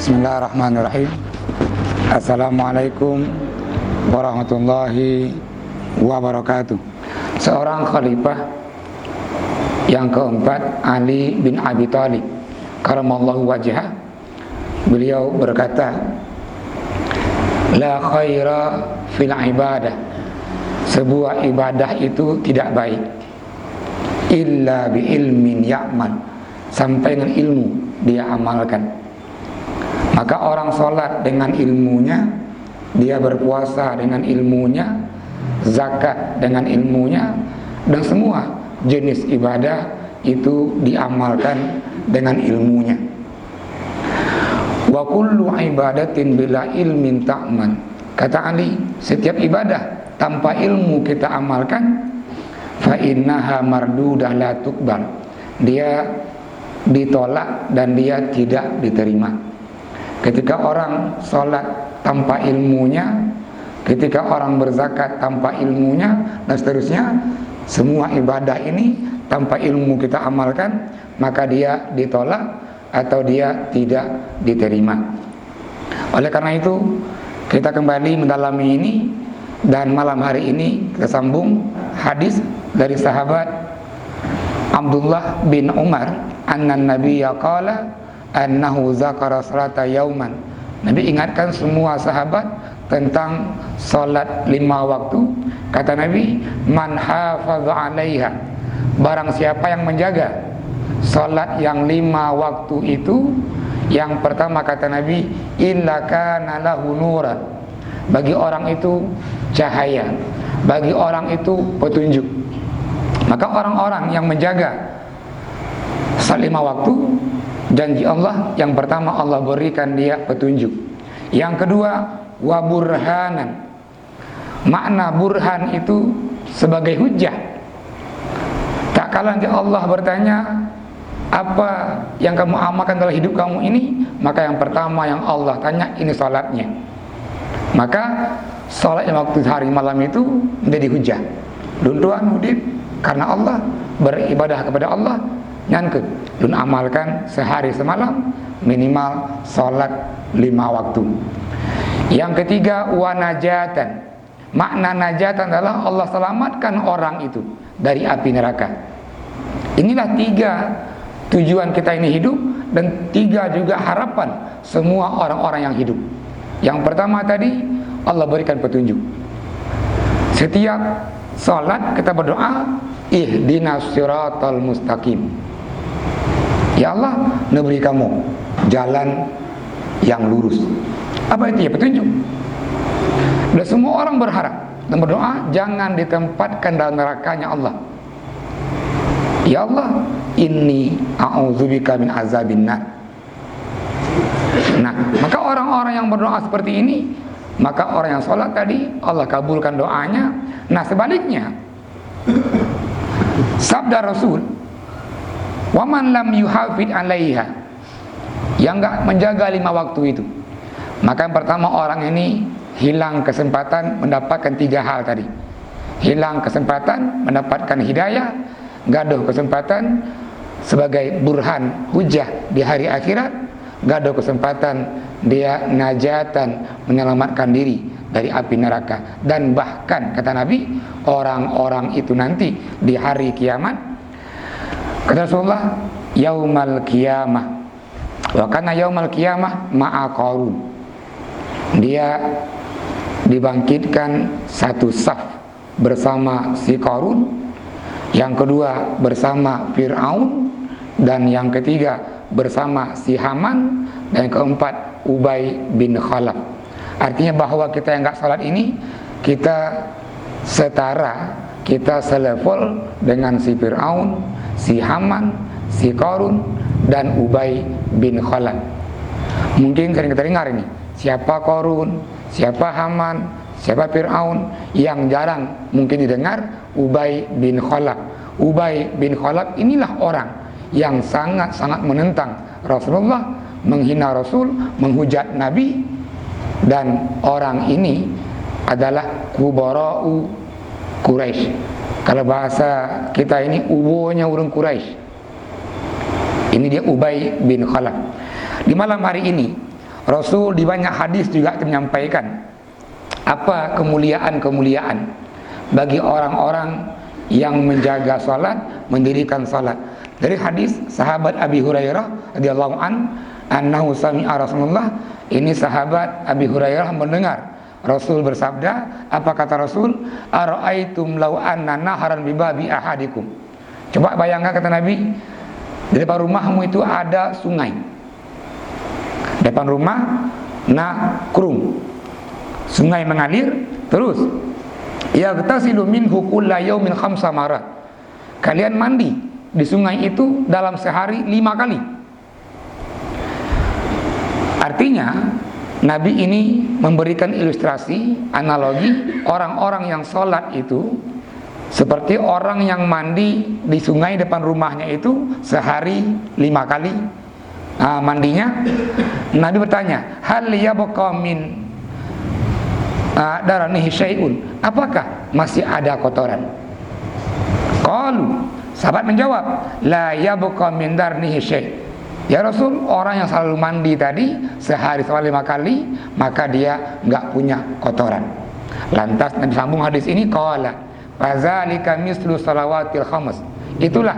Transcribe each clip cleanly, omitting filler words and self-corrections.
Bismillahirrahmanirrahim. Assalamualaikum warahmatullahi wabarakatuh. Seorang khalifah yang keempat, Ali bin Abi Thalib karamallahu wajhah, beliau berkata, la khaira fil ibadah, sebuah ibadah itu tidak baik illa bi ilmin ya'mal, sampai dengan ilmu dia amalkan. Maka orang sholat dengan ilmunya, dia berpuasa dengan ilmunya, zakat dengan ilmunya, dan semua jenis ibadah itu diamalkan dengan ilmunya. Wa kullu ibadatin bila ilmin ta'man, kata Ali, setiap ibadah tanpa ilmu kita amalkan, fa innaha mardudah la tuqbal, dia ditolak dan dia tidak diterima. Ketika orang sholat tanpa ilmunya, ketika orang berzakat tanpa ilmunya, dan seterusnya, semua ibadah ini tanpa ilmu kita amalkan, maka dia ditolak atau dia tidak diterima. Oleh karena itu, kita kembali mendalami ini, dan malam hari ini kita sambung hadis dari sahabat Abdullah bin Umar, annan nabiyya qala annahu zakara salata yauman. Nabi ingatkan semua sahabat tentang salat 5 waktu. Kata Nabi, man hafaza 'alaiha, barang siapa yang menjaga salat yang 5 waktu itu, yang pertama kata Nabi, illa kana lahu nuran, bagi orang itu cahaya, bagi orang itu petunjuk. Maka orang-orang yang menjaga salat 5 waktu, janji Allah yang pertama, Allah berikan dia petunjuk. Yang kedua, wa burhanan, makna burhan itu sebagai hujjah. Tak kala nanti Allah bertanya, apa yang kamu amalkan dalam hidup kamu ini, maka yang pertama yang Allah tanya, ini salatnya. Maka salat yang waktu hari malam itu menjadi hujjah. Duntuan hudib karena Allah, beribadah kepada Allah, nyanke dun amalkan sehari semalam minimal salat 5 waktu. Yang ketiga, wa najatan, makna najatan adalah Allah selamatkan orang itu dari api neraka. Inilah 3 tujuan kita ini hidup, dan 3 juga harapan semua orang-orang yang hidup. Yang pertama tadi, Allah berikan petunjuk. Setiap salat kita berdoa, ihdinas siratal mustaqim, ya Allah, beri kamu jalan yang lurus. Apa itu ya? Petunjuk. Dan semua orang berharap dan berdoa, jangan ditempatkan dalam nerakanya Allah. Ya Allah, inni a'udzubika min azabin nar. Nah, maka orang-orang yang berdoa seperti ini, maka orang yang sholat tadi Allah kabulkan doanya. Nah, sebaliknya, sabda Rasul, waman lam yuhafid 'alaiha, yang enggak menjaga 5 waktu itu, maka yang pertama orang ini hilang kesempatan mendapatkan 3 hal tadi. Hilang kesempatan mendapatkan hidayah, gaduh kesempatan sebagai burhan hujah di hari akhirat, gaduh kesempatan dia najatan, menyelamatkan diri dari api neraka. Dan bahkan kata Nabi, orang-orang itu nanti di hari kiamat, kata Rasulullah, yaumal qiyamah wa kana yaumal qiyamah ma'a qarun, dia dibangkitkan satu saf bersama si Qarun, yang kedua bersama Fir'aun, dan yang ketiga bersama si Haman, dan yang keempat Ubay bin Khalaf. Artinya bahwa kita yang enggak salat ini, kita setara, kita selevel dengan si Fir'aun, si Haman, si Qarun, dan Ubay bin Khalaf. Mungkin sering kita dengar ini, siapa Qarun, siapa Haman, siapa Fir'aun. Yang jarang mungkin didengar Ubay bin Khalaf. Ubay bin Khalaf inilah orang yang sangat-sangat menentang Rasulullah, menghina Rasul, menghujat Nabi. Dan orang ini adalah kubara'u Quraisy. Kalau bahasa kita ini, ubonya urang Quraisy. Ini dia Ubay bin Khalaf. Di malam hari ini Rasul di banyak hadis juga menyampaikan apa kemuliaan-kemuliaan bagi orang-orang yang menjaga salat, mendirikan salat. Dari hadis sahabat Abi Hurairah radhiyallahu anhu sami'a Rasulullah, ini sahabat Abi Hurairah mendengar Rasul bersabda, apa kata Rasul? Ara'aitum law anna naharan bi babi ahadikum. Coba bayangkan, kata Nabi, di depan rumahmu itu ada sungai. Depan rumah krum. Sungai mengalir terus. Yaghtasilu minhu kulla yaumin khamsa marat. Kalian mandi di sungai itu dalam sehari 5 kali. Artinya Nabi ini memberikan ilustrasi, analogi orang-orang yang sholat itu seperti orang yang mandi di sungai depan rumahnya itu sehari 5 kali mandinya. Nabi bertanya, hal yabqa min daranihi syai'un, apakah masih ada kotoran? Qalu, sahabat menjawab, la yabqa min daranihi syai'. Ya Rasul, orang yang selalu mandi tadi sehari 5 kali, maka dia enggak punya kotoran. Lantas Nabi sambung hadis ini, qala fazalika mislu salawatil khams. Itulah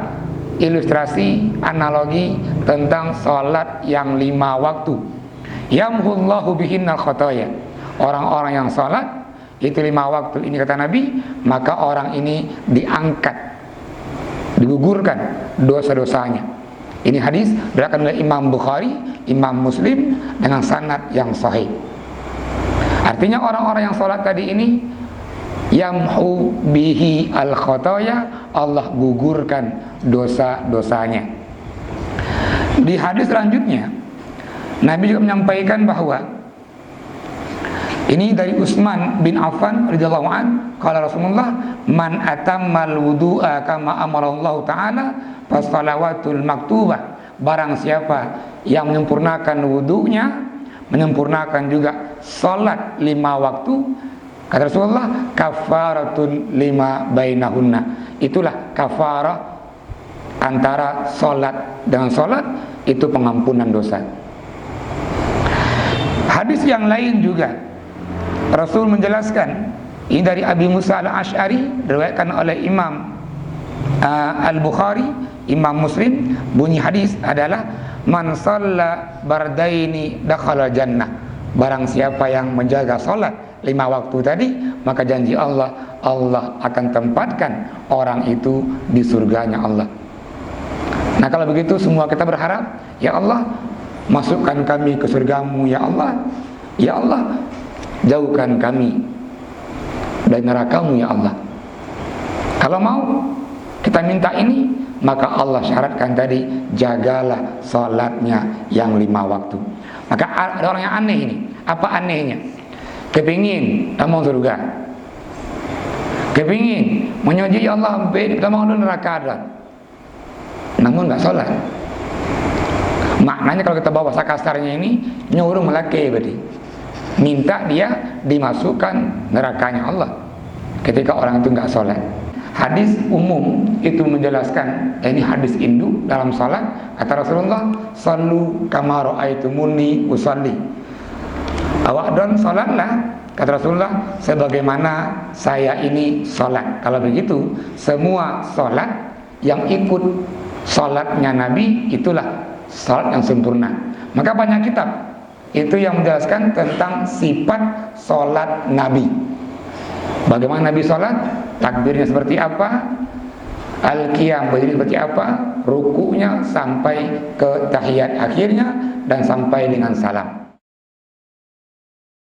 ilustrasi, analogi tentang salat yang 5 waktu. Yamhullahu bihinnal khotoya. Orang-orang yang salat itu 5 waktu ini, kata Nabi, maka orang ini diangkat, digugurkan dosa-dosanya. Ini hadis diriwayatkan oleh Imam Bukhari, Imam Muslim dengan sanad yang sahih. Artinya orang-orang yang salat tadi ini yamhu bihi al khotoya, Allah gugurkan dosa-dosanya. Di hadis selanjutnya Nabi juga menyampaikan bahwa ini dari Utsman bin Affan radhiyallahu an, qala Rasulullah, man atammal wudu'a kama amara Allah taala fasalawatul maktubah. Barang siapa yang menyempurnakan wudunya, menyempurnakan juga salat 5 waktu, kata Rasulullah, kafaratun lima bainahunna. Itulah kafarah antara salat dengan salat, itu pengampunan dosa. Hadis yang lain juga Rasul menjelaskan, ini dari Abi Musa al-Ash'ari, diriwayatkan oleh Imam Al-Bukhari, Imam Muslim. Bunyi hadis adalah, man shalla bardaini dakhala jannah. Barang siapa yang menjaga salat 5 waktu tadi, maka janji Allah, Allah akan tempatkan orang itu di surganya Allah. Nah, kalau begitu semua kita berharap, ya Allah, masukkan kami ke surgamu, ya Allah. Ya Allah, jauhkan kami dari nerakamu, ya Allah. Kalau mau kita minta ini, maka Allah syaratkan tadi, jagalah salatnya yang 5 waktu. Maka ada orang yang aneh ini. Apa anehnya? Kepingin mau surga, kepingin menyuji Allah, kita mau neraka, namun nggak sholat. Maknanya kalau kita bawa bahasa kasarnya ini, nyuruh melaki, berarti minta dia dimasukkan nerakanya Allah ketika orang itu nggak sholat. Hadis umum itu menjelaskan, ini hadis induk dalam sholat. Kata Rasulullah, sallu kama ra'aitumuni usalli. Awak don sholatlah, kata Rasulullah, sebagaimana saya ini sholat. Kalau begitu, semua sholat yang ikut sholatnya Nabi, itulah sholat yang sempurna. Maka banyak kitab itu yang menjelaskan tentang sifat sholat Nabi. Bagaimana Nabi sholat, takbirnya seperti apa, al-qiyam berdiri seperti apa, rukunya sampai ke tahiyat akhirnya, dan sampai dengan salam.